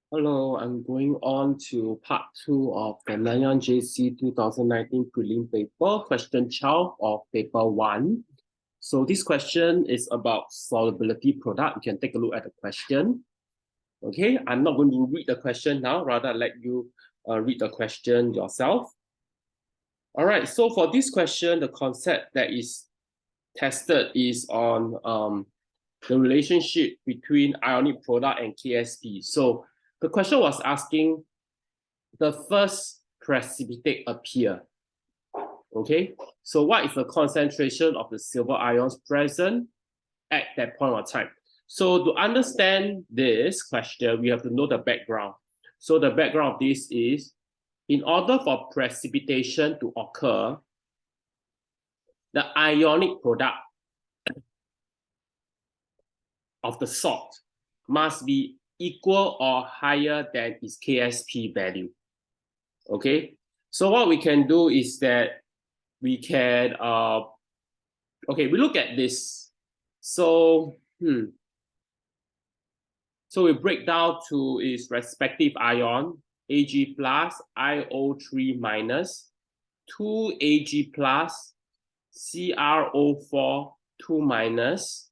Hello, I'm going on to part 2 of the Nanyang JC 2019 Prelim paper, question 12 of paper 1. So this question is about solubility product. You can take a look at the question. Okay, I'm not going to read the question now, rather let you read the question yourself. All right, so for this question, the concept that is tested is on the relationship between ionic product and KSP. So the question was asking the first precipitate appear. Okay, so what is the concentration of the silver ions present at that point of time? So to understand this question, we have to know the background. So the background of this is, in order for precipitation to occur, the ionic product of the salt must be equal or higher than its KSP value. Okay, so what we can do is that we can, okay, we look at this. So, so we break down to its respective ion, Ag plus, IO3 minus, 2Ag plus, CrO4, 2 minus,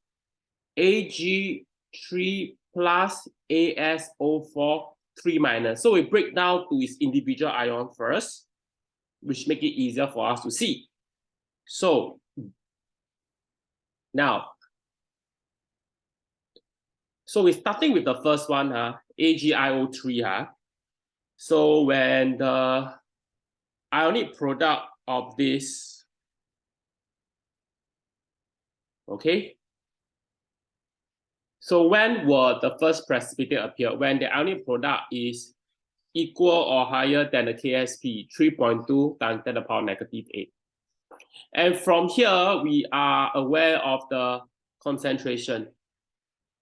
Ag3 plus, ASO4, 3 minus. So we break down to its individual ion first, which make it easier for us to see. So now, so we're starting with the first one, AgIO3. So when the ionic product of this, okay, so when will the first precipitate appear? When the ionic product is equal or higher than the KSP, 3.2 times 10 to the power negative 8. And from here, we are aware of the concentration.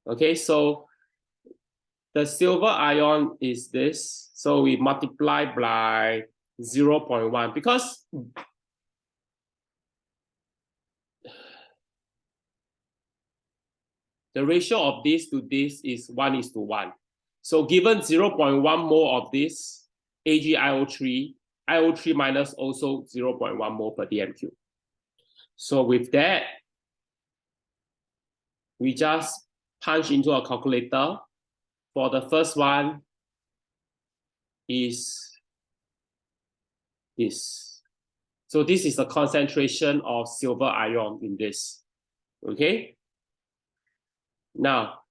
Okay, so the silver ion is this. So we multiply by 0.1 because the ratio of this to this is 1:1. So given 0.1 mole of this AgIO3, IO3 minus also 0.1 mole per dm3. So with that, we just punch into a calculator. For the first one is this. So this is the concentration of silver ion in this. Okay. Now,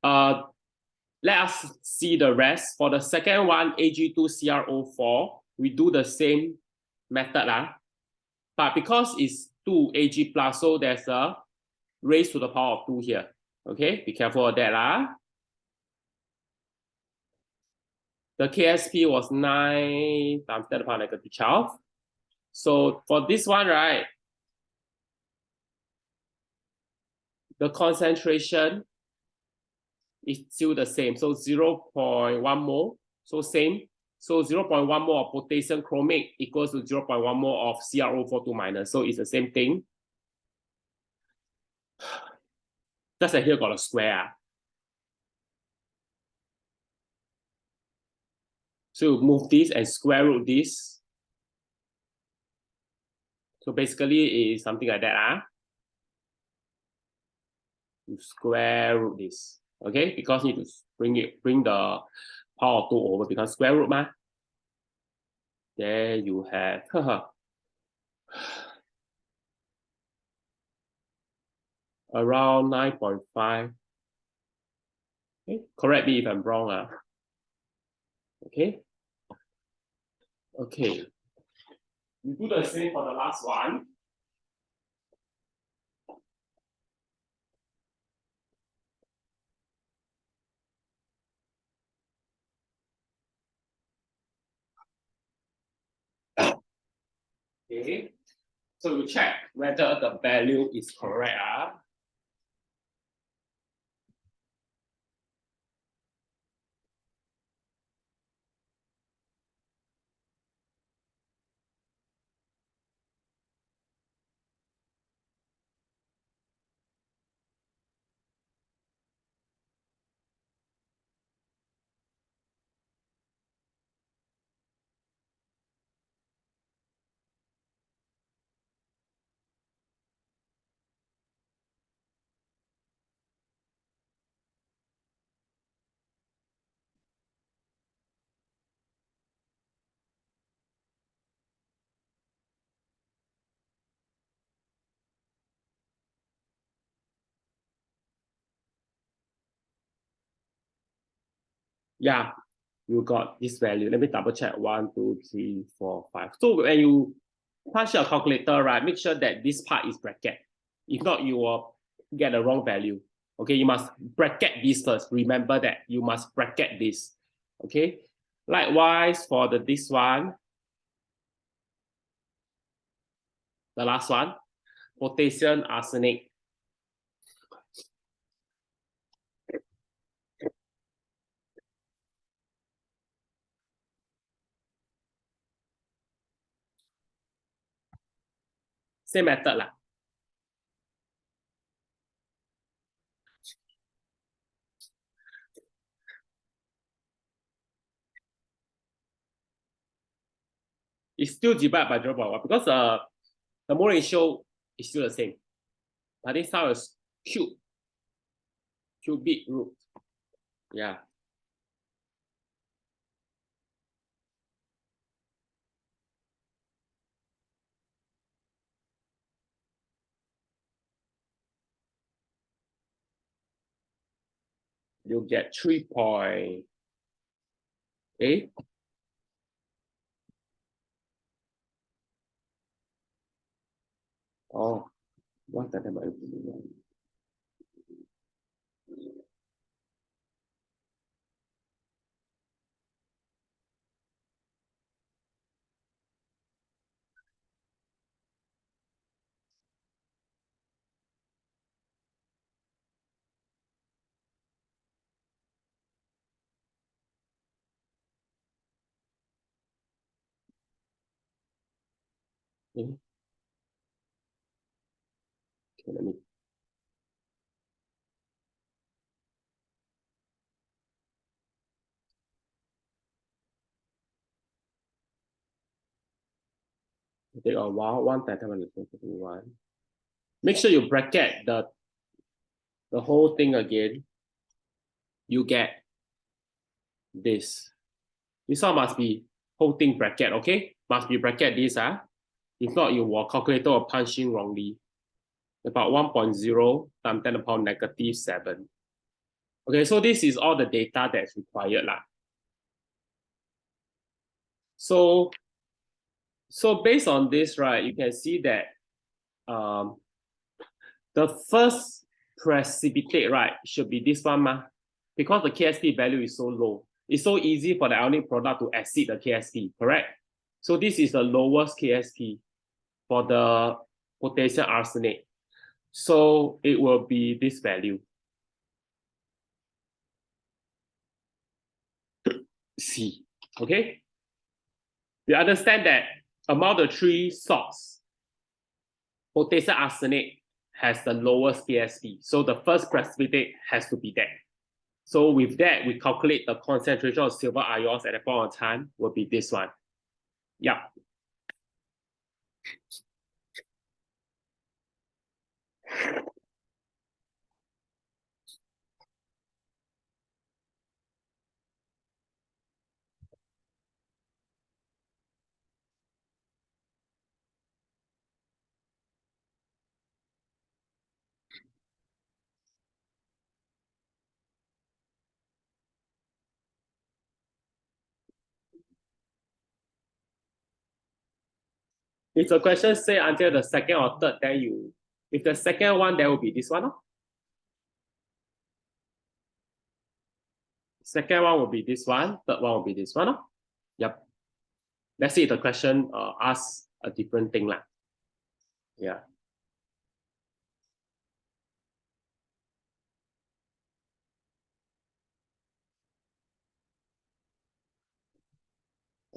let us see the rest. For the second one, Ag2CrO4, we do the same method. But because it's 2 Ag plus, so there's a raised to the power of 2 here. Okay, be careful of that. The KSP was 9 times 10 to the power negative 12. So for this one, right, the concentration is still the same. So 0.1 mole, so same. So 0.1 mole of potassium chromate equals to 0.1 mole of CrO4 2 minus. So it's the same thing. Just like here got a square. So move this and square root this. So basically it's something like that. You square root this. Okay, because you need to bring the power of 2 over, because square root. There you have around 9.5. Okay, correct me if I'm wrong. Okay. Okay. We do the same for the last one. Okay. So we check whether the value is correct. Yeah, you got this value. Let me double check. 1, 2, 3, 4, 5. So when you punch your calculator, right, make sure that this part is bracket. If not, you will get the wrong value. Okay, you must bracket this first. Remember that you must bracket this. Okay. Likewise for this one, the last one, potassium arsenate. Same method lah. It's still divided by 0.1 because the mole ratio is still the same. But this time is cubic root. Yeah. You get 3.8. Oh, what that am I doing? Okay, let me take a while. 1 times 1. Make sure you bracket the whole thing again. You get this. This one must be whole thing bracket, okay? Must be bracket this, huh? If not, your calculator will punch in wrongly. About 1.0 times 10 to the power negative 7. Okay, so this is all the data that's required lah. So based on this, right, you can see that the first precipitate, right, should be this one, because the KSP value is so low. It's so easy for the ionic product to exceed the KSP, correct? So this is the lowest KSP for the potassium arsenate. So it will be this value. C. Okay? You understand that among the 3 salts, potassium arsenate has the lowest KSP. So the first precipitate has to be that. So with that, we calculate the concentration of silver ions at a point of time will be this one. Yeah. If the question say until the second or third, then if the second one, then will be this one. Second one will be this one, third one will be this one. Yep. Let's see if the question asks a different thing lah. Yeah.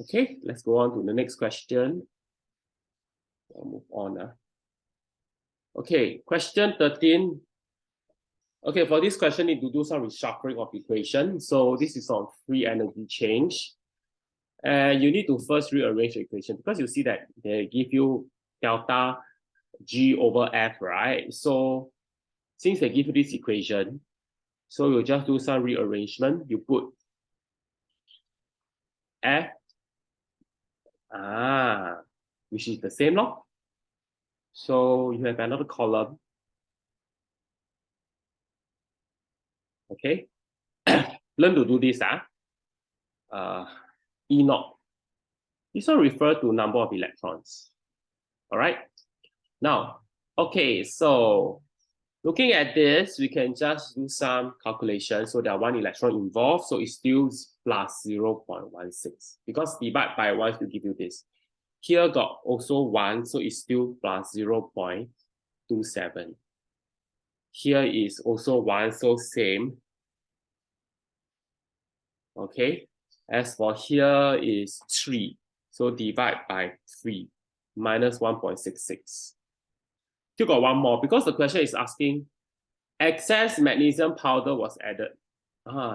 Okay, let's go on to the next question. I'll move on. Okay, question 13. Okay, for this question, need to do some reshuffling of equation. So this is on free energy change. And you need to first rearrange the equation because you see that they give you delta G over F, right? So since they give you this equation, so you just do some rearrangement. You put F, which is the same, no? So you have another column. Okay. Learn to do this. E naught. This one refers to number of electrons. All right. Now, okay, so looking at this, we can just do some calculation. So there are 1 electron involved, so it's still plus 0.16 because divide by 1 to give you this. Here got also 1, so it's still plus 0.27. Here is also 1, so same. Okay, as for here is 3, so divide by 3, minus 1.66. Still got one more, because the question is asking, excess magnesium powder was added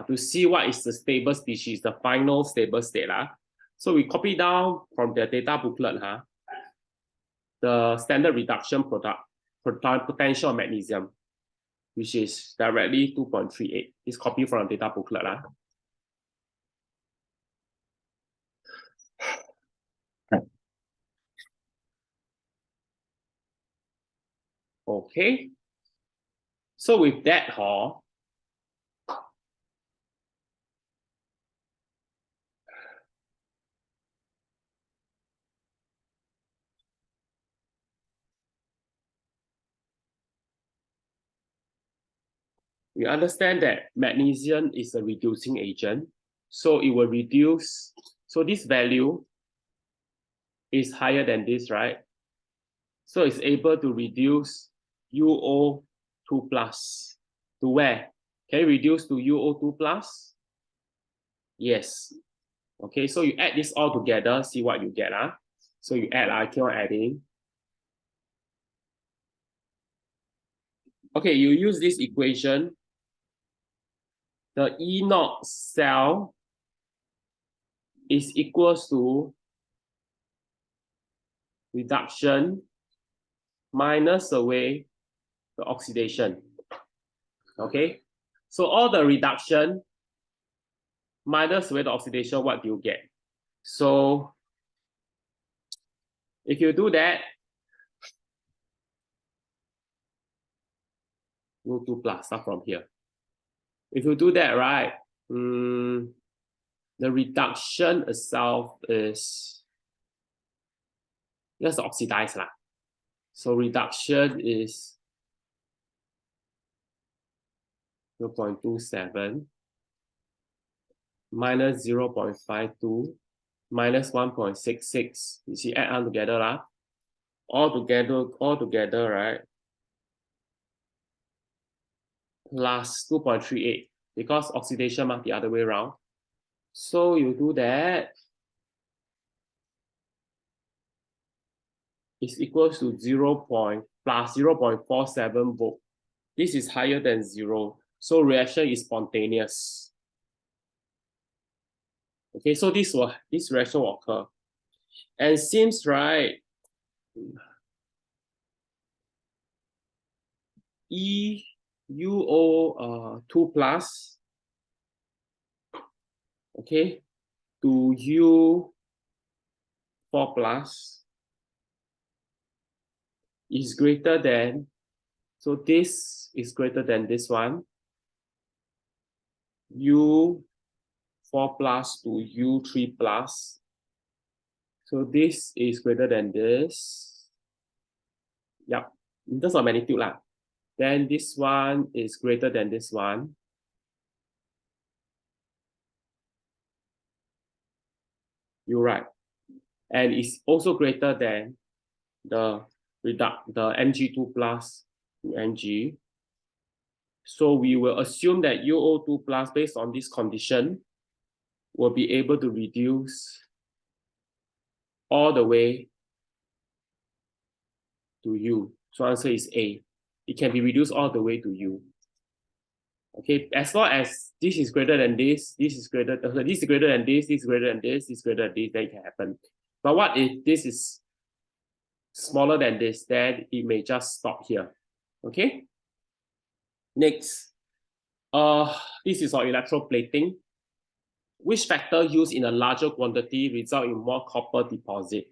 to see what is the stable species, the final stable state. So we copy down from the data booklet the standard reduction product potential of magnesium, which is directly 2.38. It's copied from the data booklet. Okay. So with that, we understand that magnesium is a reducing agent. So it will reduce. So this value is higher than this, right? So it's able to reduce UO2 plus to where? Can you reduce to UO2 plus? Yes. Okay, so you add this all together, see what you get. So you add, I keep on adding. Okay, you use this equation. The E naught cell is equals to reduction minus away the oxidation. Okay, so all the reduction minus away the oxidation, what do you get? So if you do that, U2 plus, start from here. If you do that, right, the reduction itself is just oxidized. So reduction is 0.27 minus 0.52 minus 1.66. You see, add on together. All together, right? Plus 2.38 because oxidation must the other way around. So you do that. It's equals to plus 0.47 volt. This is higher than 0. So reaction is spontaneous. Okay, so this reaction will occur. And seems right, UO2 plus, okay, to U4 plus is greater than, so this is greater than this one, U4 plus to U3 plus. So this is greater than this. Yep, in terms of magnitude. Then this one is greater than this one. You're right. And it's also greater than the Mg2 plus to Mg. So we will assume that UO2 plus, based on this condition, will be able to reduce all the way to U. So answer is A. It can be reduced all the way to U. Okay, as long as this is greater than this, this is greater than this, this is greater than this, this is greater than this, this is greater than this, then it can happen. But what if this is smaller than this? Then it may just stop here. Okay. Next, this is our electroplating. Which factor used in a larger quantity result in more copper deposit?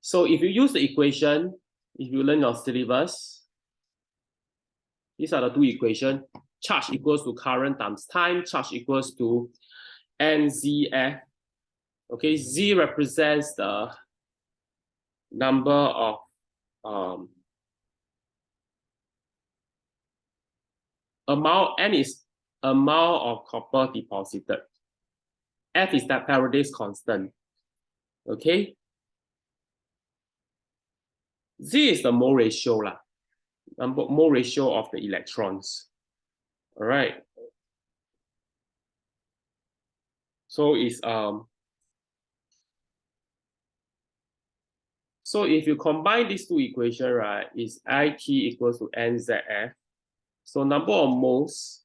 So if you use the equation, if you learn your syllabus, these are the two equations. Charge equals to current times time. Charge equals to NZF Okay, Z represents the number of amount, N is amount of copper deposited. F is that Faraday's constant. Okay. Z is the mole ratio lah. Mole ratio of the electrons. All right. So it's so if you combine these two equations, right, is IT equals to NZF. So number of moles,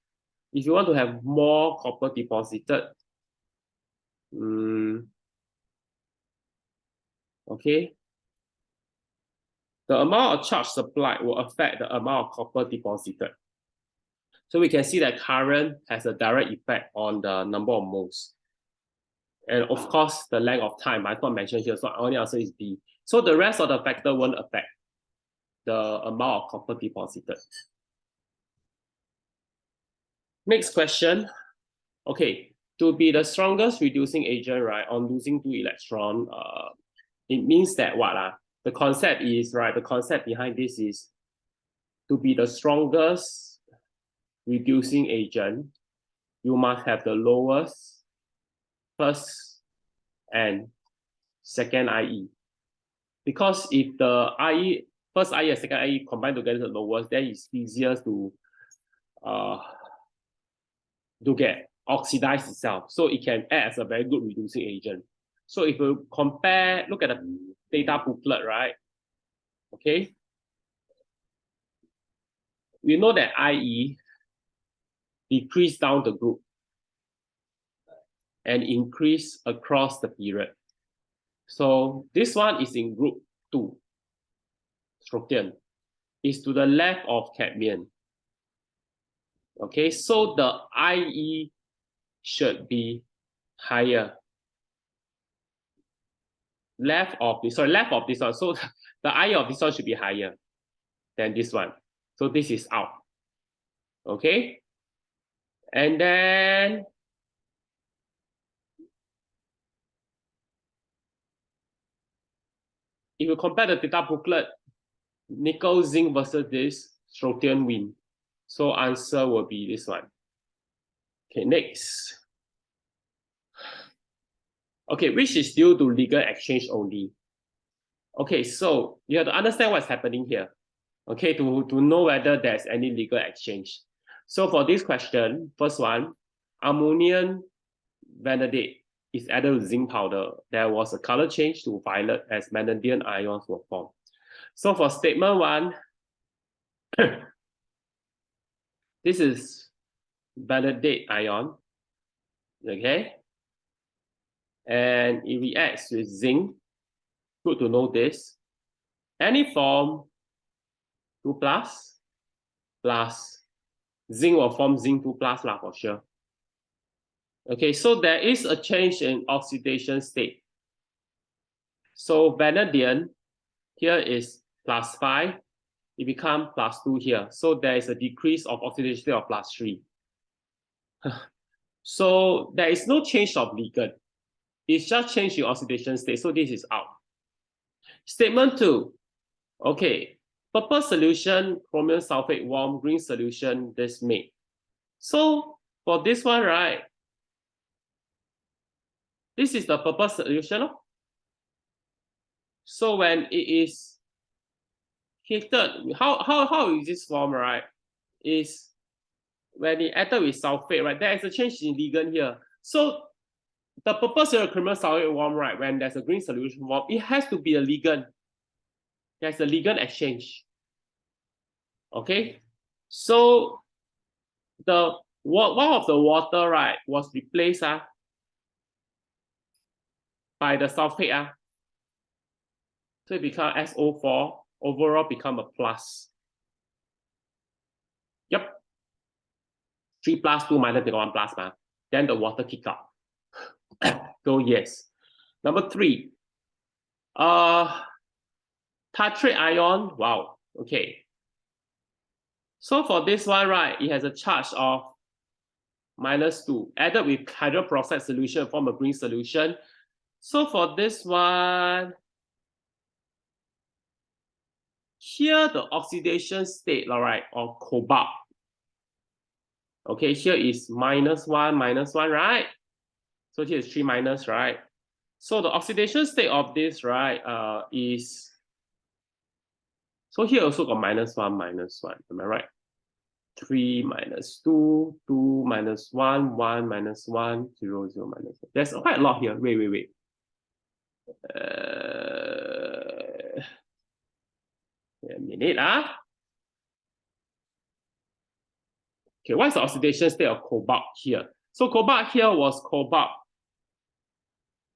if you want to have more copper deposited, okay, the amount of charge supplied will affect the amount of copper deposited. So we can see that current has a direct effect on the number of moles. And of course, the length of time, I not mentioned here, so our only answer is B. So the rest of the factor won't affect the amount of copper deposited. Next question. Okay, to be the strongest reducing agent, right, on losing 2 electrons, it means that what? The concept is, right, the concept behind this is to be the strongest reducing agent, you must have the lowest first and second IE. Because if the IE, first IE and second IE combined together the lowest, then it's easier to get oxidized itself. So it can act as a very good reducing agent. So if you compare, look at the data booklet, right? Okay. We know that IE decrease down the group and increase across the period. So this one is in group 2, strontium, is to the left of cadmium. Okay, so the IE should be higher. Left of this one. So the IE of this one should be higher than this one. So this is out. Okay. And then if you compare the data booklet, nickel, zinc versus this, strontium win. So answer will be this one. Okay, next. Okay, which is due to legal exchange only. Okay, so you have to understand what's happening here. Okay, to know whether there's any legal exchange. So for this question, first one, ammonium vanadate is added with zinc powder. There was a color change to violet as vanadium ions were formed. So for statement 1, this is vanadate ion, okay? And it reacts with zinc. Good to know this. Any form 2 plus zinc will form zinc 2 plus for sure. Okay, so there is a change in oxidation state. So vanadium here is +5, it becomes +2 here. So there is a decrease of oxidation state of +3. So there is no change of ligand. It's just change in oxidation state. So this is out. Statement 2. Okay, purple solution, chromium sulfate warm, green solution, this made. So for this one, right, this is the purple solution. So when it is heated, how is this form, right? Is when it added with sulfate, right? There is a change in ligand here. So the purple solution, chromium sulfate warm, right? When there's a green solution warm, it has to be a ligand. There's a ligand exchange. Okay, so the one of the water, right, was replaced by the sulfate. So it become SO4, overall become a plus. Yep. 3 plus 2 minus 1 plus, then the water kick out. So yes. Number 3. Tartrate ion, wow, okay. So for this one, right, it has a charge of -2. Added with hydrogen peroxide solution, form a green solution. So for this one, here the oxidation state, all right, of cobalt. Okay, here is -1, right? So here is 3 minus, right? So the oxidation state of this, right, is, so here also got -1, am I right? 3 minus 2, 2 minus 1, 1 minus 1, 0, 0 minus 1. There's quite a lot here. Wait. A minute. Okay, what's the oxidation state of cobalt here? So cobalt here was cobalt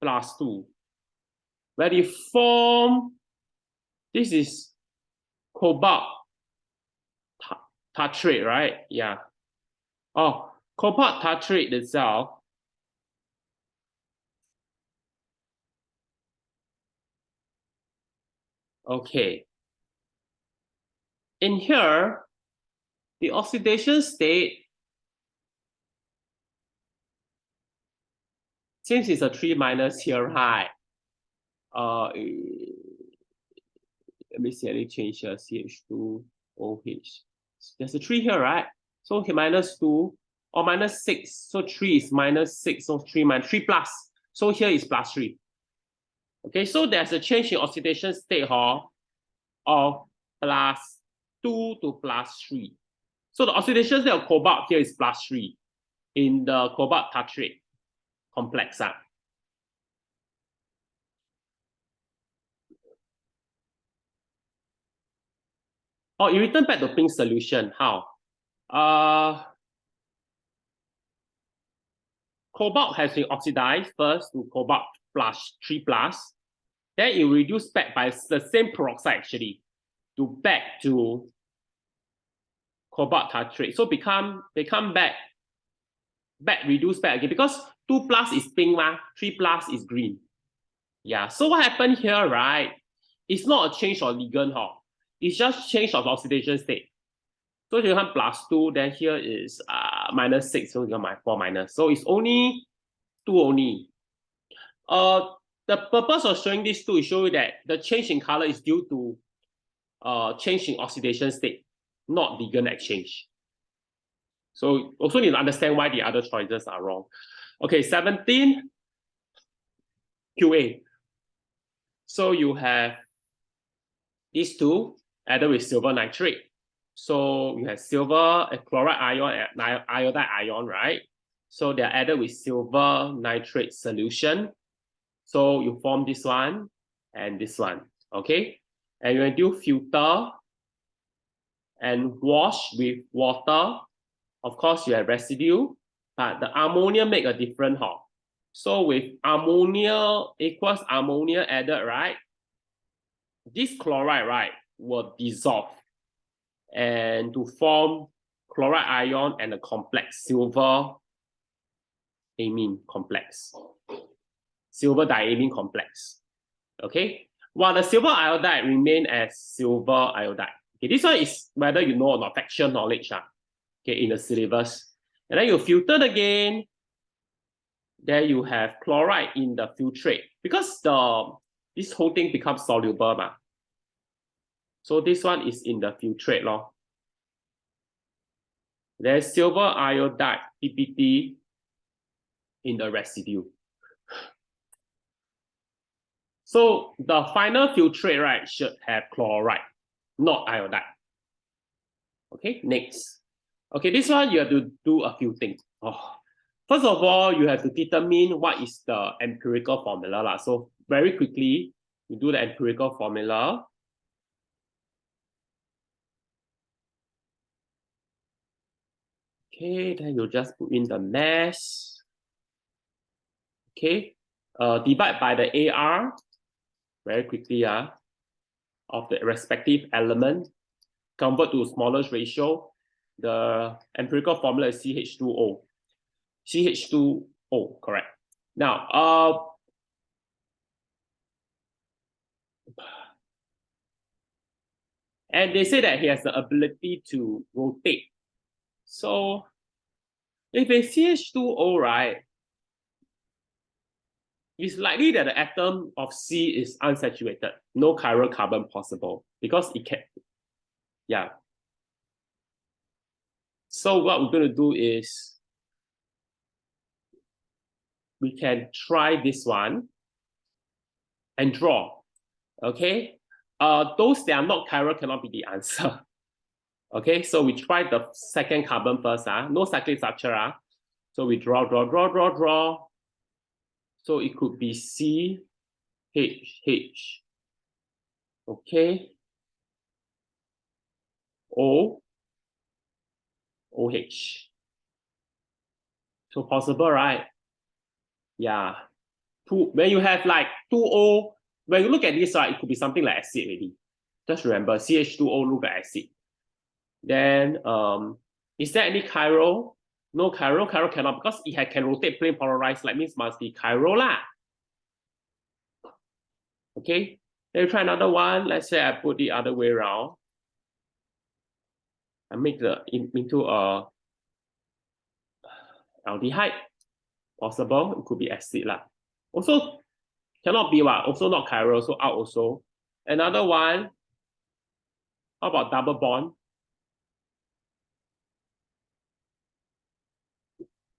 plus 2. Where it form, this is cobalt tartrate, right? Yeah. Oh, cobalt tartrate itself. Okay. In here, the oxidation state, since it's a 3 minus here, right? Let me see, any change here, CH2OH. There's a 3 here, right? So okay, -2 or -6. So 3 is -6. So 3 minus 3 plus. So here is +3. Okay, so there's a change in oxidation state of +2 to +3. So the oxidation state of cobalt here is +3 in the cobalt tartrate complex. Oh, you return back to pink solution. How? Cobalt has been oxidized first to cobalt plus 3 plus. Then it reduced back by the same peroxide actually to back to cobalt tartrate. So they come back reduce back again because 2 plus is pink, 3 plus is green. Yeah. So what happened here, right? It's not a change of ligand, it's just change of oxidation state. So you have +2, then here is -6, so you got my 4 minus. So it's only 2 only. The purpose of showing these two is show you that the change in color is due to change in oxidation state, not ligand exchange. So also need to understand why the other choices are wrong. Okay, 17 QA. So you have these two added with silver nitrate. So you have silver, a chloride ion, and iodide ion, right? So they're added with silver nitrate solution. So you form this one and this one, okay? And when you filter and wash with water, of course you have residue, but the ammonia make a difference. So with ammonia equals ammonia added, right? This chloride, right, will dissolve and to form chloride ion and a complex silver amine complex, silver diamine complex. Okay, while the silver iodide remain as silver iodide. Okay, this one is whether you know or not, factual knowledge. Okay, in the syllabus. And then you filter again. Then you have chloride in the filtrate because this whole thing becomes soluble. So this one is in the filtrate. There's silver iodide, PPT, in the residue. So the final filtrate, right, should have chloride, not iodide. Okay, next. Okay, this one you have to do a few things. First of all, you have to determine what is the empirical formula. So very quickly, you do the empirical formula. Okay, then you just put in the mass. Okay, divide by the AR very quickly of the respective element. Convert to smallest ratio. The empirical formula is CH2O. CH2O, correct. Now, and they say that he has the ability to rotate. So if it's CH2O, right, it's likely that the atom of C is unsaturated. No chiral carbon possible because it can, yeah. So what we're going to do is we can try this one and draw, okay? Those that are not chiral cannot be the answer. Okay, so we try the second carbon first, no cyclic structure. So we draw. So it could be C, H, okay, O, OH. So possible, right? Yeah. When you have like 2O, when you look at this, right, it could be something like acid already. Just remember, CH2O look like acid. Then, is there any chiral? No chiral. Chiral cannot because it can rotate plane polarized. Like means must be chiral lah. Okay. Then we try another one. Let's say I put the other way around. I make into a aldehyde. Possible. It could be acid lah. Also cannot be what. Also not chiral. So out also. Another one. How about double bond?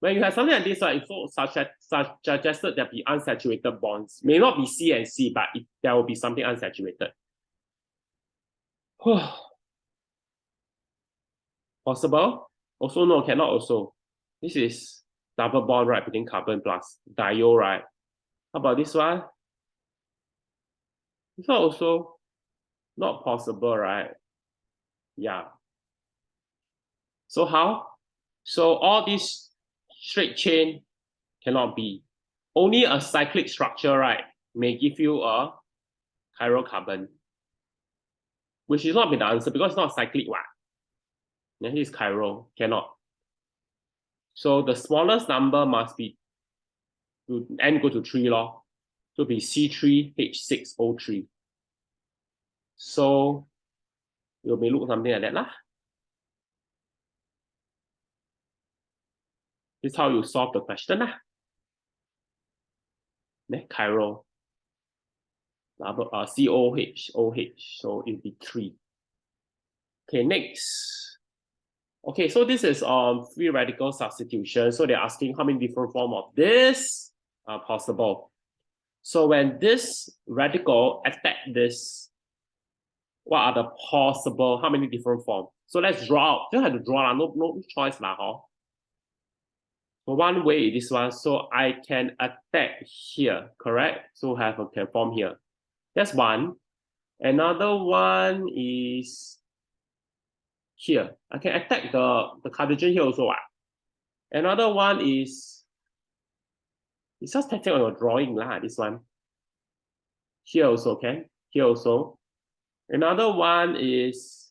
When you have something like this, it's so suggested there be unsaturated bonds. May not be C and C, but there will be something unsaturated. Possible? Also no, cannot also. This is double bond, right, between carbon plus diol, right? How about this one? This one also not possible, right? Yeah. So how? So all these straight chain cannot be. Only a cyclic structure, right, may give you a chiral carbon, which is not be the answer because it's not cyclic one. Then it's chiral, cannot. So the smallest number must be to n go to 3 lor. So be C3H6O3. So you may look something like that lah. This is how you solve the question lah. Chiral. COH, OH. So it'll be 3. Okay, next. Okay, so this is free radical substitution. So they're asking how many different forms of this are possible. So when this radical attack this, what are the possible, how many different forms? So let's draw out. Just have to draw, no choice lah. So one way is this one. So I can attack here, correct? So can form here. That's one. Another one is here. I can attack the cartridge here also. Another one is, it's just taking on your drawing lah, this one. Here also, okay? Here also. Another one is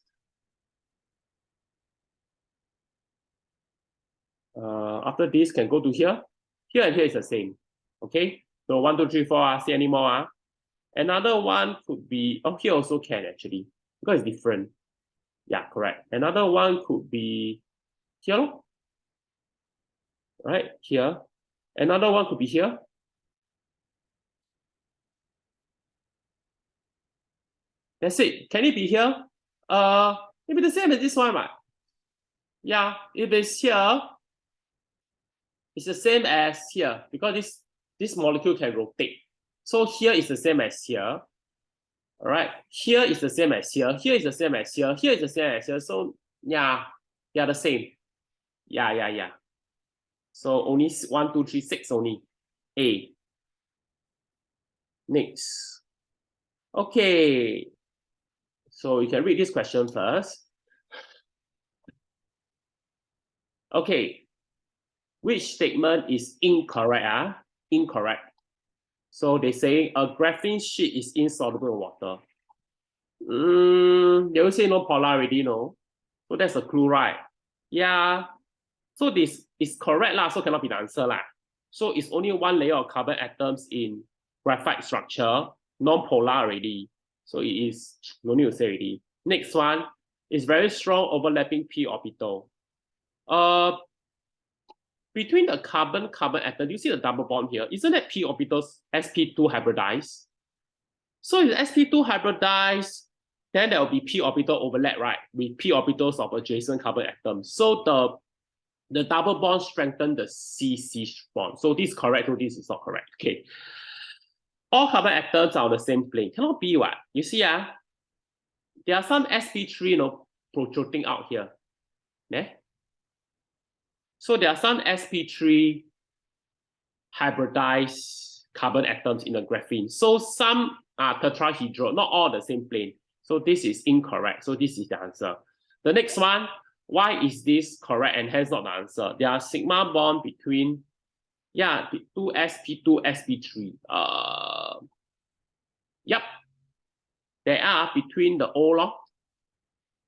after this can go to here. Here and here is the same. Okay? So 1, 2, 3, 4. See any more? Another one could be, here also can actually, because it's different. Yeah, correct. Another one could be here. Right? Here. Another one could be here. That's it. Can it be here? Maybe the same as this one, right? Yeah, if it's here, it's the same as here because this molecule can rotate. So here is the same as here. All right. Here is the same as here. Here is the same as here. Here is the same as here. So yeah, they are the same. Yeah. So only 1, 2, 3, 6 only. A. Next. Okay. So you can read this question first. Okay. Which statement is incorrect? Incorrect. So they say a graphene sheet is insoluble in water. They will say no polar already, no? So that's a clue, right? Yeah. So this is correct lah, so cannot be the answer lah. So it's only one layer of carbon atoms in graphite structure, non-polar already. So it is, no need to say already. Next one is very strong overlapping p orbital. between the carbon-carbon atom, you see the double bond here? Isn't that p orbitals sp2 hybridized? So if sp2 hybridized, then there will be p orbital overlap, right? With p orbitals of adjacent carbon atoms. So the double bond strengthen the CC bond. So this is correct, so this is not correct. Okay. All carbon atoms are on the same plane. Cannot be what? You see, there are some sp3, protruding out here. Yeah? So there are some sp3 hybridized carbon atoms in the graphene. So some are tetrahedral, not all the same plane. So this is incorrect. So this is the answer. The next one, why is this correct and hence not the answer? There are sigma bond between, yeah, 2sp2, sp3. Yep. There are between the O log,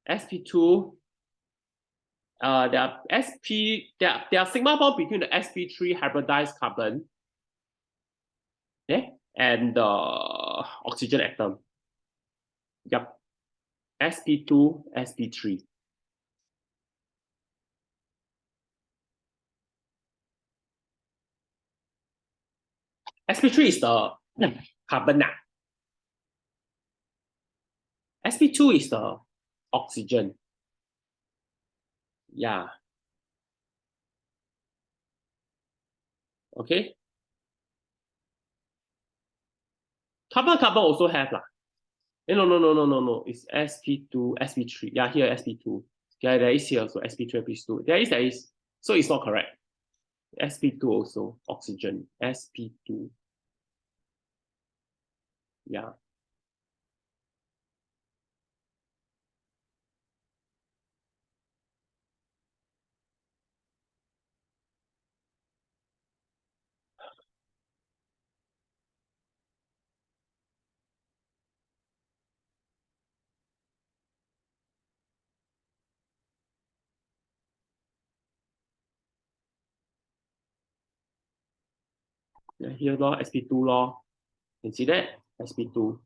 sp2. There are sigma bond between the sp3 hybridized carbon, yeah, and the oxygen atom. Yep. sp2, sp3. sp3 is the carbon. sp2 is the oxygen. Yeah. Okay. Carbon also have lah. No. It's sp2, sp3. Yeah, here sp2. Yeah, there is here. So sp2, sp2. There is. So it's not correct. sp2 also oxygen. sp2. Yeah. Yeah, here law, sp2 law. You can see that? sp2.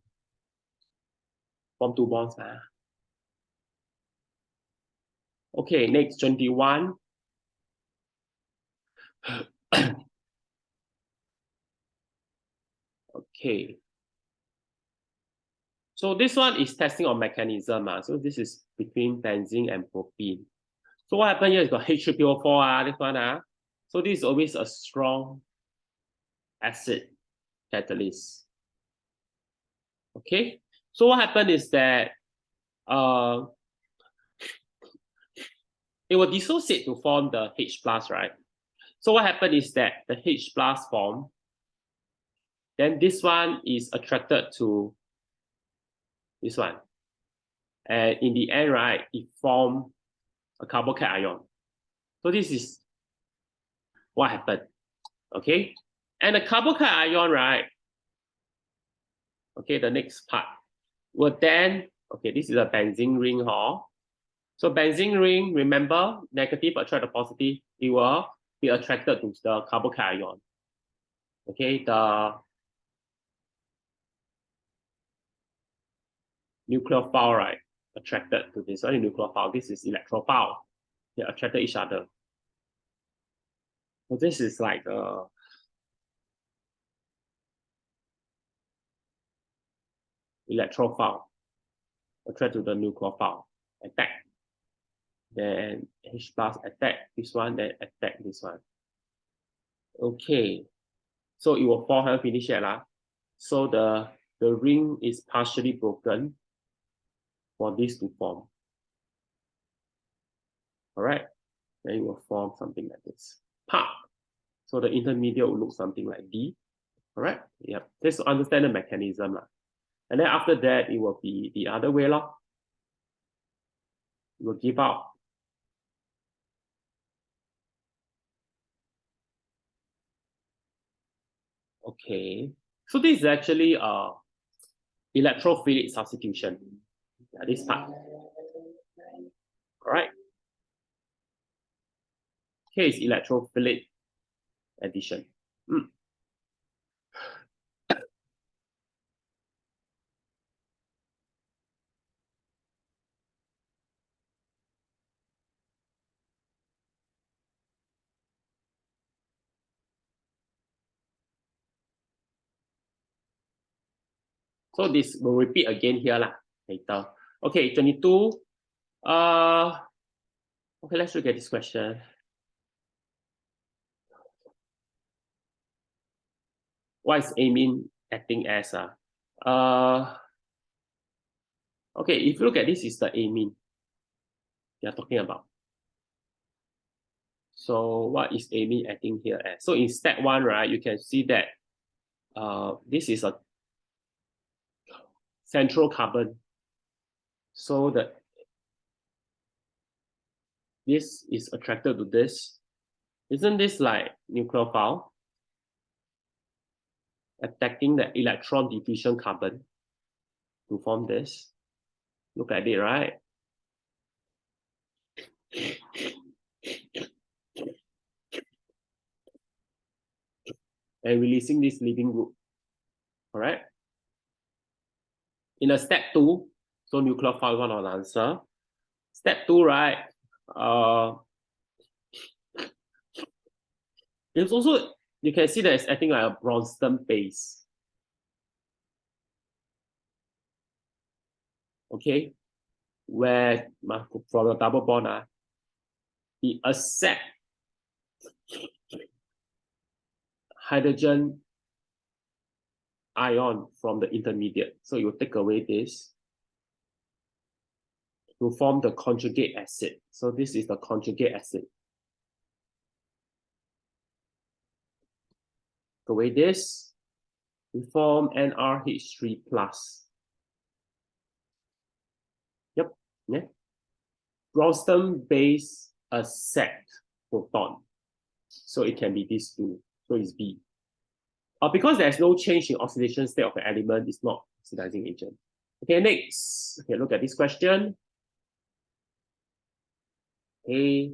Form two bonds. Okay, next 21. Okay. So this one is testing on mechanism. So this is between benzene and propene. So what happened here is got H3PO4, this one. So this is always a strong acid catalyst. Okay. So what happened is that it will dissociate to form the H plus, right? So what happened is that the H plus form, then this one is attracted to this one. And in the end, right, it formed a carbocation. So this is what happened. Okay. And the carbocation, right? Okay, the next part will then, okay, this is a benzene ring, So benzene ring, remember, negative attract the positive, it will be attracted to the carbocation. Okay, the nucleophile, right, attracted to this one nucleophile. This is electrophile. They attracted each other. So this is like electrophile. Attract to the nucleophile. Attack. Then H plus attack this one, then attack this one. Okay. So it will form, have finished yet lah. So the ring is partially broken for this to form. All right. Then it will form something like this. Pop. So the intermediate will look something like D. All right. Yep. Just to understand the mechanism lah. And then after that, it will be the other way lah. It will give out. Okay. So this is actually electrophilic substitution. Yeah, this part. All right. Here is electrophilic addition. So this will repeat again here lah, later. Okay, 22. Okay, let's look at this question. What is amine acting as? Okay, if you look at this, is the amine we are talking about. So what is amine acting here as? So in step 1, right, you can see that this is a central carbon. So this is attracted to this. Isn't this like nucleophile attacking the electron deficient carbon to form this? Look at it, right? And releasing this leaving group, correct? In a step 2, so nucleophile is one of the answer. Step 2, right? It's also, you can see that it's acting like a Bronston base. Okay, where from the double bond, it accept hydrogen ion from the intermediate. So you take away this to form the conjugate acid. So this is the conjugate acid. Take away this, we form NRH3+. Yep, yeah. Bronston base accept proton. So it can be these two. So it's B. Because there's no change in oxidation state of the element, it's not oxidizing agent. Okay, next. Okay, look at this question. Okay.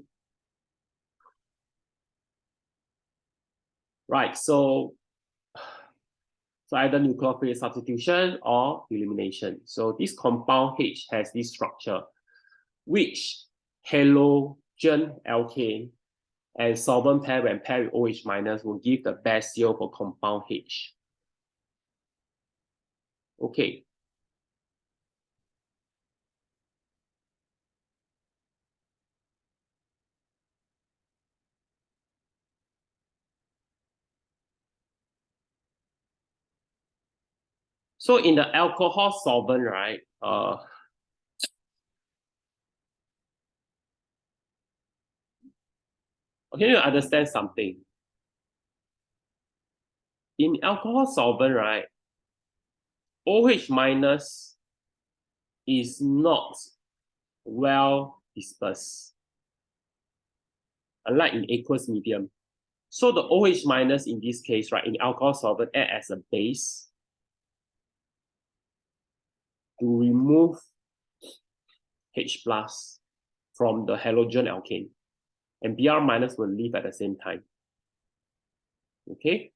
Right, so either nucleophile substitution or elimination. So this compound H has this structure, which halogen alkane and solvent pair when paired with OH minus will give the best yield for compound H. Okay. So in the alcohol solvent, right? Okay, you understand something. In alcohol solvent, right? OH minus is not well dispersed, unlike in aqueous medium. So the OH minus in this case, right, in alcohol solvent, act as a base to remove H plus from the halogen alkane, and Br minus will leave at the same time. Okay.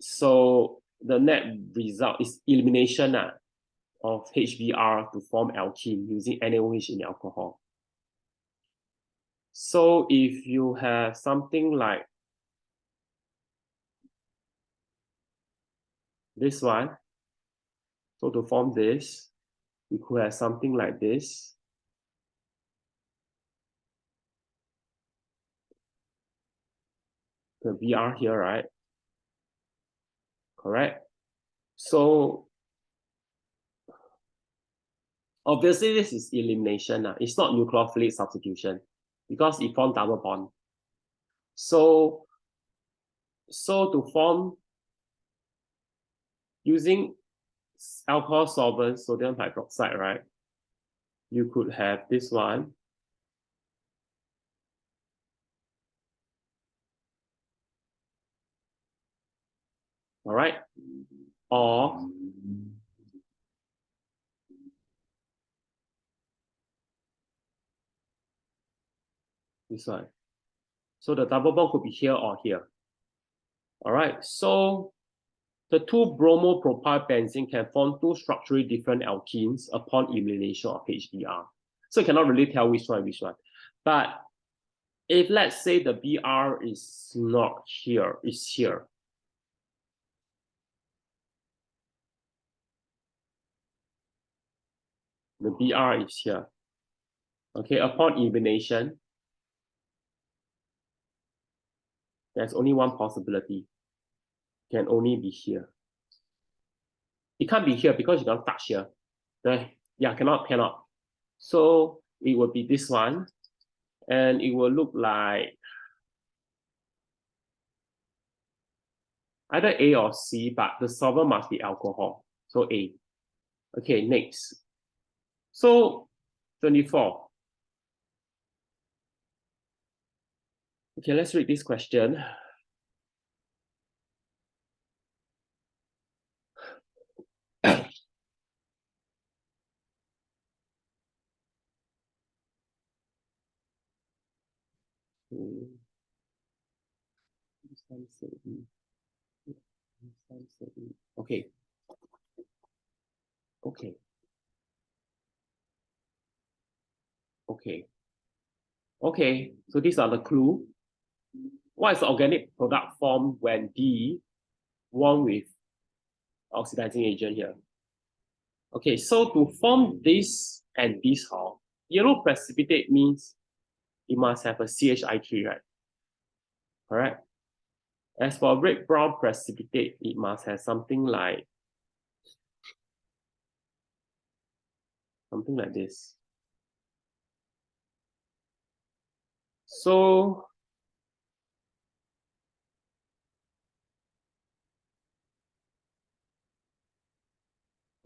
So the net result is elimination of HBr to form alkene using NaOH in alcohol. So if you have something like this one, so to form this, you could have something like this. The Br here, right? Correct. So obviously this is elimination. It's not nucleophilic substitution because it forms double bond. So to form using alcohol solvent, sodium hydroxide, right? You could have this one. All right. Or this one. So the double bond could be here or here. All right. So the two bromopropyl benzene can form two structurally different alkenes upon elimination of HBr. So you cannot really tell which one. But if let's say the Br is not here, it's here. The Br is here. Okay, upon elimination, there's only one possibility. It can only be here. It can't be here because you don't touch here. Right? Yeah, cannot. So it will be this one, and it will look like either A or C, but the solvent must be alcohol. So A. Okay, next. So 24. Okay, let's read this question. Okay. Okay. Okay. Okay. So these are the clue. What is the organic product formed when D warm with oxidizing agent here? Okay, so to form this and this, yellow precipitate means it must have a CHI3, right? Correct. As for red brown precipitate, it must have something like this. So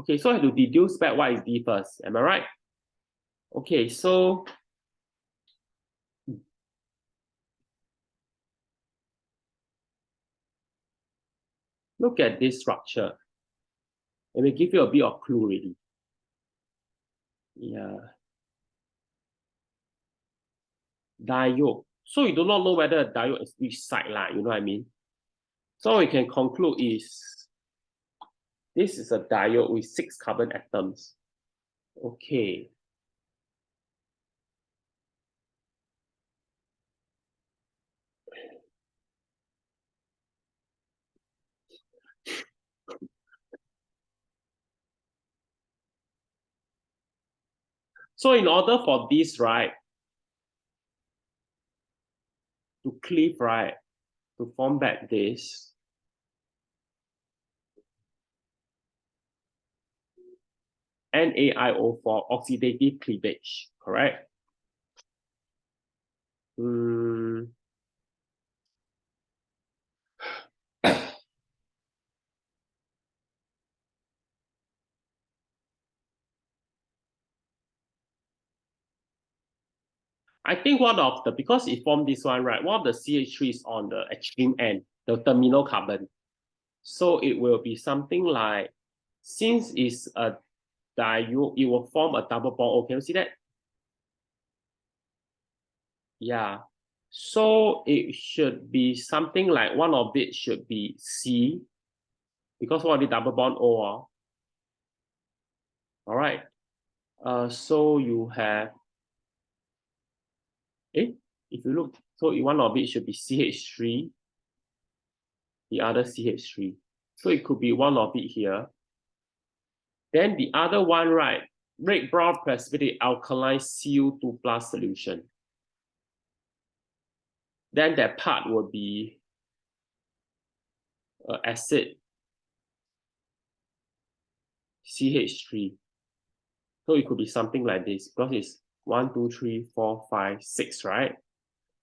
okay, so I have to deduce back what is D first. Am I right? Okay, so look at this structure. Let me give you a bit of clue already. Yeah. Diode. So you do not know whether a diode is which side, you know what I mean? So what we can conclude is this is a diode with 6 carbon atoms. Okay. So in order for this, right, to cleave, right, to form back this, NaIO for oxidative cleavage, correct? I think one of the, because it formed this one, right, one of the CH3 is on the extreme end, the terminal carbon. So it will be something like, since it's a diode, it will form a double bond. Oh, can you see that? Yeah. So it should be something like one of it should be C, because one of the double bond O. All right. So you have, if you look, so one of it should be CH3, the other CH3. So it could be one of it here. Then the other one, right, red brown precipitate alkaline CO2 plus solution. Then that part will be acid CH3. So it could be something like this because it's 1, 2, 3, 4, 5, 6, right?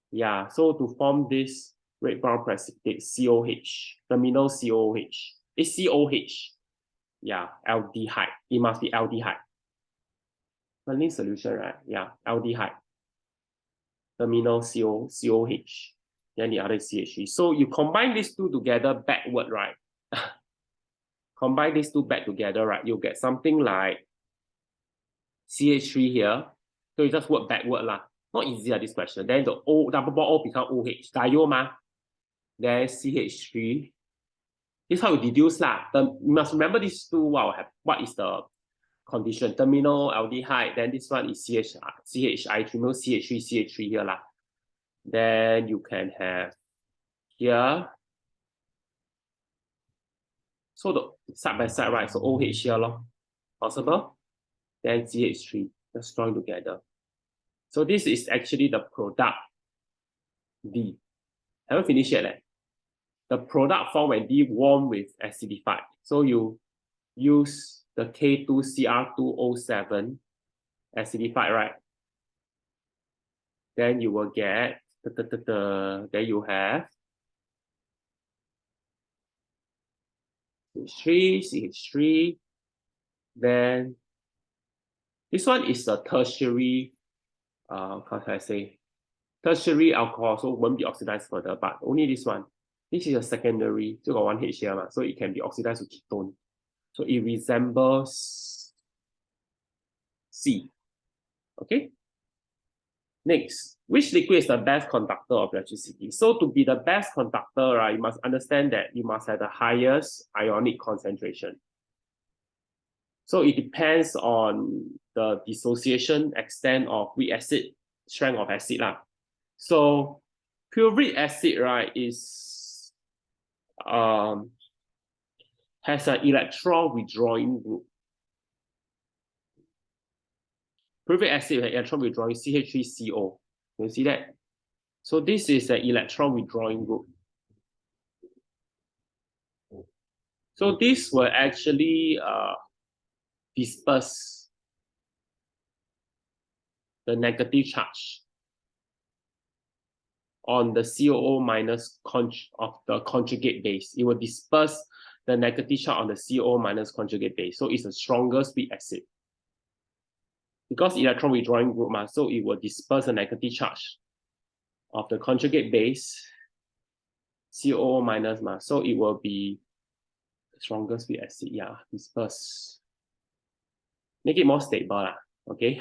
Yeah, so to form this red brown precipitate COH, terminal COH, it's COH. Yeah, aldehyde. It must be aldehyde. Only solution, right? Yeah, aldehyde. Terminal COH. Then the other is CH3. So you combine these two together backward, right? Combine these two back together, right? You'll get something like CH3 here. So you just work backward lah. Not easy this question. Then the O double bond O become OH. Diode ma. Then CH3. This is how you deduce lah. You must remember these two. What is the condition? Terminal aldehyde. Then this one is CHI3. No CH3 here lah. Then you can have here. So the side by side, right? So OH here, possible? then CH3, just join together. So this is actually the product D. Haven't finished yet. The product formed when D warm with acidified. So you use the K2Cr2O7 acidified, right? Then you will get, then you have CH3, CH3. Then this one is a tertiary, how can I say? Tertiary alcohol, so won't be oxidized further, but only this one. This is a secondary, so got one H here, so it can be oxidized to ketone. So it resembles C. Okay. Next, which liquid is the best conductor of electricity? So to be the best conductor, right, you must understand that you must have the highest ionic concentration. So it depends on the dissociation extent of weak acid, strength of acid lah. So puric acid, right, is has an electron withdrawing group. Puric acid has electron withdrawing CH3CO. You see that? So this is an electron withdrawing group. So this will actually disperse the negative charge on the COO minus of the conjugate base. It will disperse the negative charge on the COO minus conjugate base. So it's a stronger weak acid. Because electron withdrawing group, so it will disperse the negative charge of the conjugate base, COO minus, so it will be the strongest weak acid, yeah, disperse. Make it more stable, okay?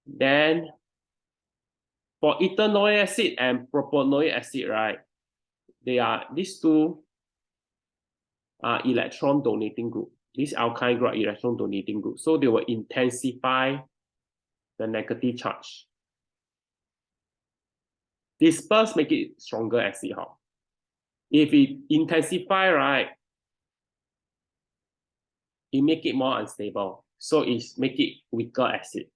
Then, for ethanoic acid and propanoic acid, right, these two are electron donating group. This alkyl group are electron donating group. So they will intensify the negative charge. Disperse make it stronger acid. If it intensify, right, it make it more unstable. So it's make it weaker acid.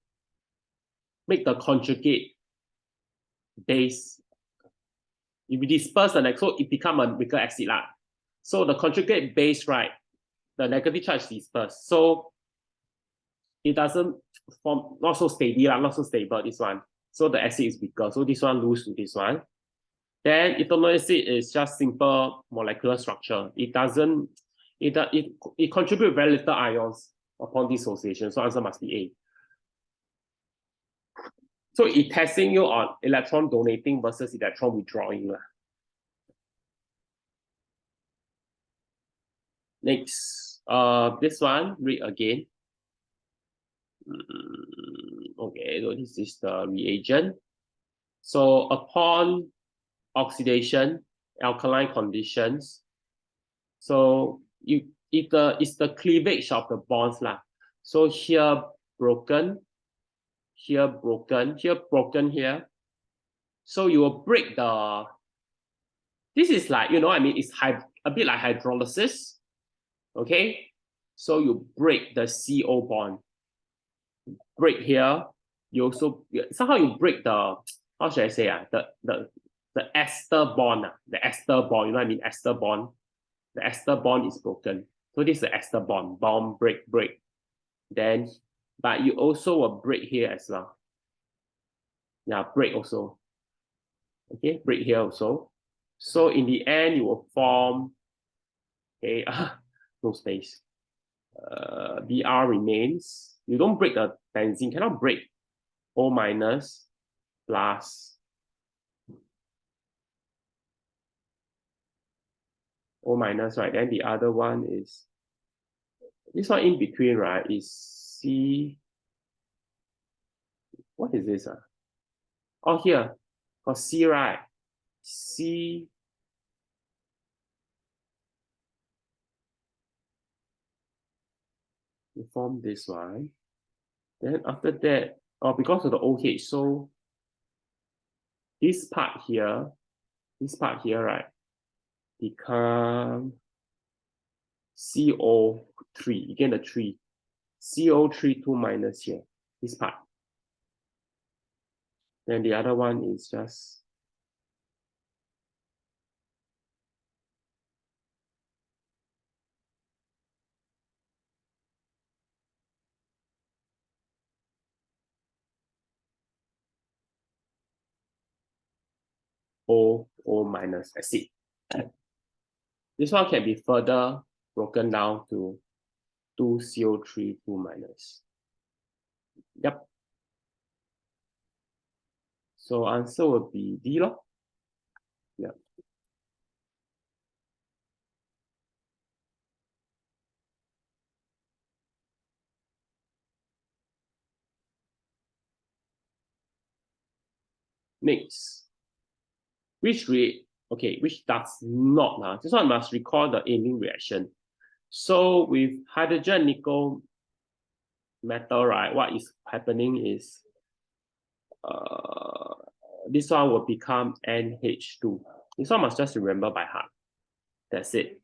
Make the conjugate base. If you disperse the next, so it become a weaker acid lah. So the conjugate base, right, the negative charge dispersed. So it doesn't form, not so steady, not so stable, this one. So the acid is weaker. So this one lose to this one. Then ethanoic acid is just simple molecular structure. It doesn't, it contributes very little ions upon dissociation. So answer must be A. So it testing you on electron donating versus electron withdrawing. Next, this one, read again. Okay, so this is the reagent. So upon oxidation, alkaline conditions, so it's the cleavage of the bonds lah. So here broken, here broken, here broken here. So you will break the, this is like, you know, I mean, it's a bit like hydrolysis. Okay, so you break the CO bond. Break here, you also somehow you break the, how should I say, the ester bond, the ester bond, you know what I mean, ester bond. The ester bond is broken. So this is the ester bond, break. Then, but you also will break here as well. Yeah, break also. Okay, break here also. So in the end, you will form, okay, no space. Br remains. You don't break the benzene, cannot break O minus plus O minus, right? Then the other one is, this one in between, right, is C. What is this? Oh, here, for C, right? C. You form this one. Then after that, because of the OH, so this part here, right, become CO3, again the 3. CO3 2 minus here, this part. Then the other one is just O minus acid. This one can be further broken down to 2 CO3 2 minus. Yep. So answer will be D lor. Yep. Next. Which does not, this one must recall the amine reaction. So with hydrogen nickel metal, right, what is happening is this one will become NH2. This one must just remember by heart. That's it.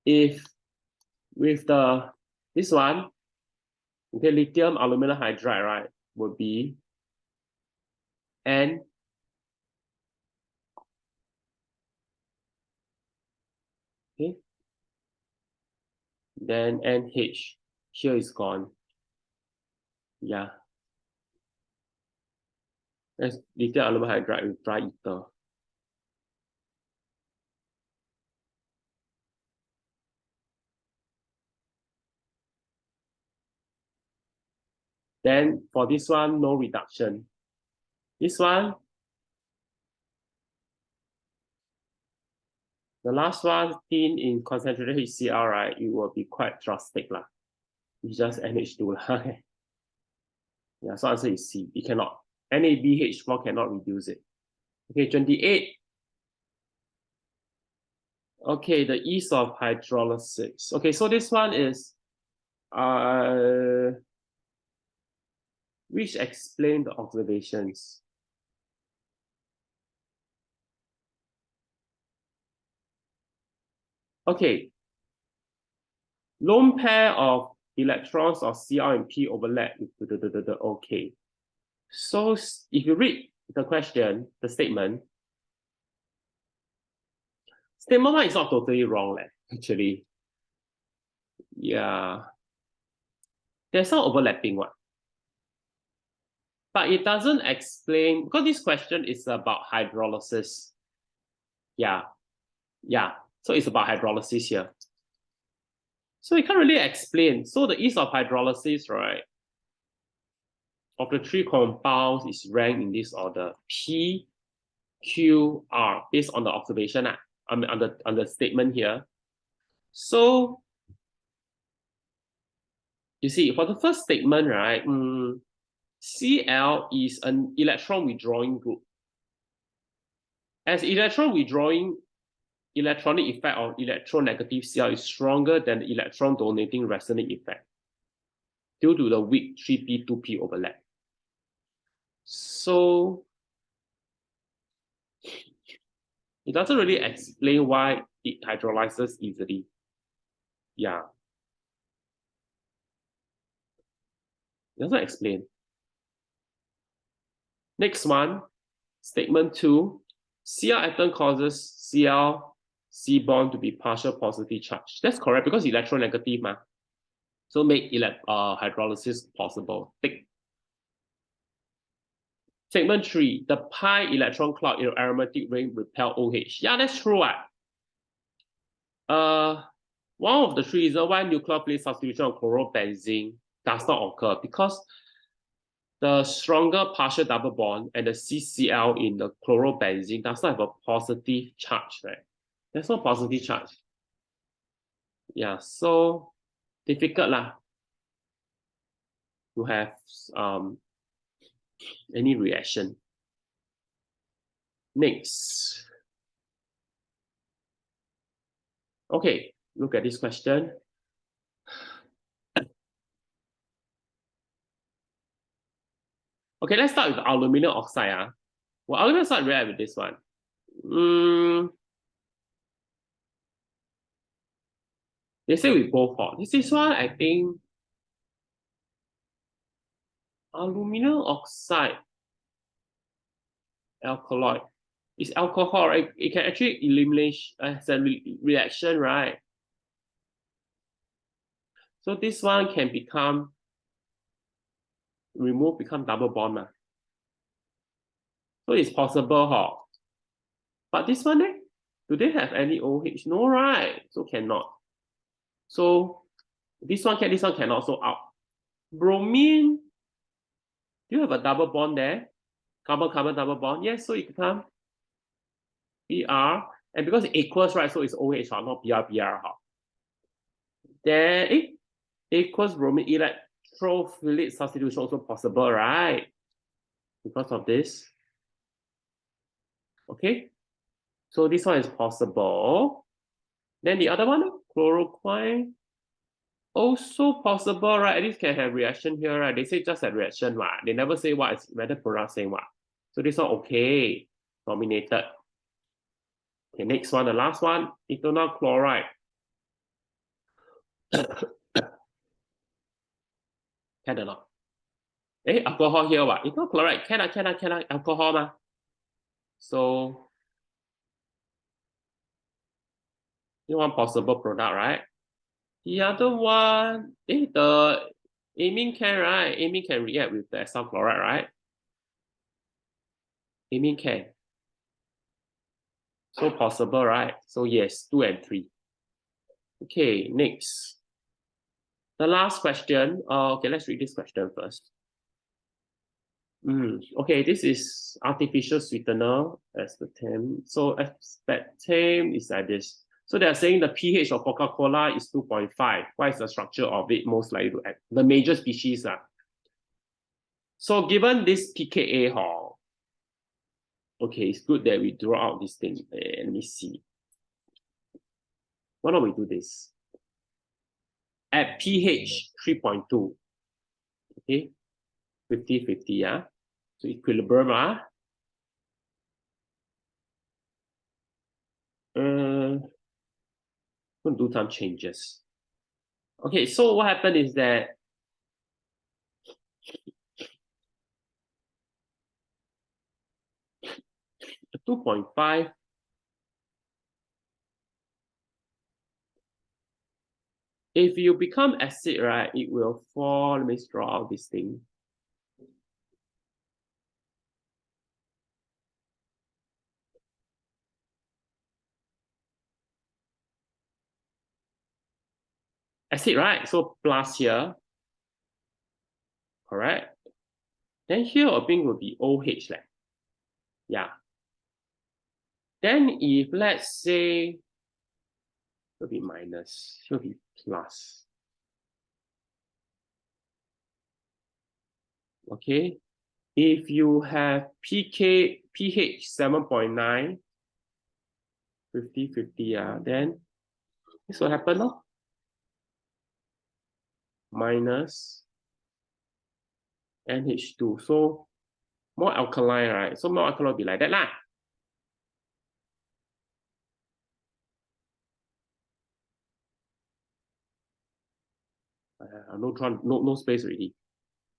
If with this one, okay, lithium aluminum hydride, right, would be N. Okay. Then NH. Here is gone. Yeah. That's lithium aluminum hydride with dry ether. Then for this one, no reduction. This one, the last one, thin in concentrated HCl, right, it will be quite drastic lah. It's just NH2 lah. Yeah, so answer is C. It cannot. NaBH4 cannot reduce it. Okay, 28. Okay, the ease of hydrolysis. Okay, so this one is which explain the observations. Okay, lone pair of electrons of Cl and P overlap with okay. So if you read the question, the statement one is not totally wrong, actually. Yeah. There's some overlapping one. But it doesn't explain, because this question is about hydrolysis. Yeah. Yeah. So it's about hydrolysis here. So it can't really explain. So the ease of hydrolysis, right, of the three compounds is ranked in this order. P, Q, R, based on the observation, on the statement here. So you see, for the first statement, right, Cl is an electron withdrawing group. As electron withdrawing, electronic effect of electronegative Cl is stronger than the electron donating resonant effect due to the weak 3p 2p overlap. So it doesn't really explain why it hydrolyzes easily. Yeah. It doesn't explain. Next one, statement 2. Cl atom causes Cl C bond to be partial positive charge. That's correct because electronegative, ma. So make hydrolysis possible. Tick. Statement 3, the pi electron cloud in aromatic ring repel OH. Yeah, that's true. One of the three reasons why nucleophile substitution of chlorobenzene does not occur because the stronger partial double bond and the CCl in the chlorobenzene does not have a positive charge, right? There's no positive charge. Yeah, so difficult lah to have any reaction. Next. Okay, look at this question. Okay, let's start with aluminum oxide. Well, aluminum oxide react with this one. They say we both hot. This one, I think, Aluminum oxide, alkaloid. It's alcohol, right? It can actually eliminate as a reaction, right? So this one can become remove, become double bond. So it's possible, huh? But this one, do they have any OH? No, right? So cannot. So this one cannot, so out. Bromine, do you have a double bond there? Carbon-carbon double bond? Yes, so it becomes Br. And because it equals, right, so it's OH, not Br. Then equals bromine electrolytic substitution also possible, right? Because of this. Okay. So this one is possible. Then the other one, chloroquine, also possible, right? At least can have reaction here, right? They say just a reaction, right? They never say what is whether product saying what. So this one okay, nominated. Okay, next one, the last one, ethanol chloride. Can or not? Alcohol here, what? Ethanol chloride, can alcohol ma? So, one possible product, right? The other one, the amine can, right? Amine can react with the ethanol chloride, right? Amine can. So possible, right? So yes, 2 and 3. Okay, next. The last question. Okay, let's read this question first. Okay, this is artificial sweetener, aspartame. So aspartame is like this. So they're saying the pH of Coca-Cola is 2.5. What is the structure of it most likely to act? The major species. So given this pKa, okay, it's good that we draw out this thing. Let me see. Why don't we do this? At pH 3.2, okay, 50-50, yeah. So equilibrium, going to do some changes. Okay, so what happened is that the 2.5, if you become acid, right, it will fall. Let me draw out this thing. Acid, right? So plus here, correct? Then here a thing will be OH, like. Yeah. Then if let's say it will be minus, it will be plus. Okay. If you have pH 7.9, 50-50, then this will happen, no? Minus NH2. So more alkaline, right? So more alkaline will be like that lah. No space already.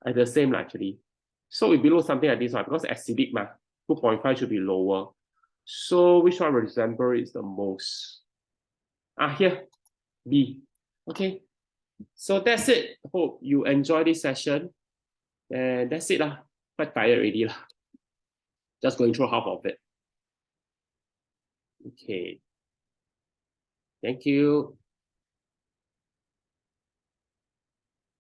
The same actually. So we below something like this one because acidic 2.5 should be lower. So which one resemble is the most? Here, B. Okay. So that's it. Hope you enjoy this session. And that's it lah. Quite tired already lah. Just going through half of it. Okay. Thank you.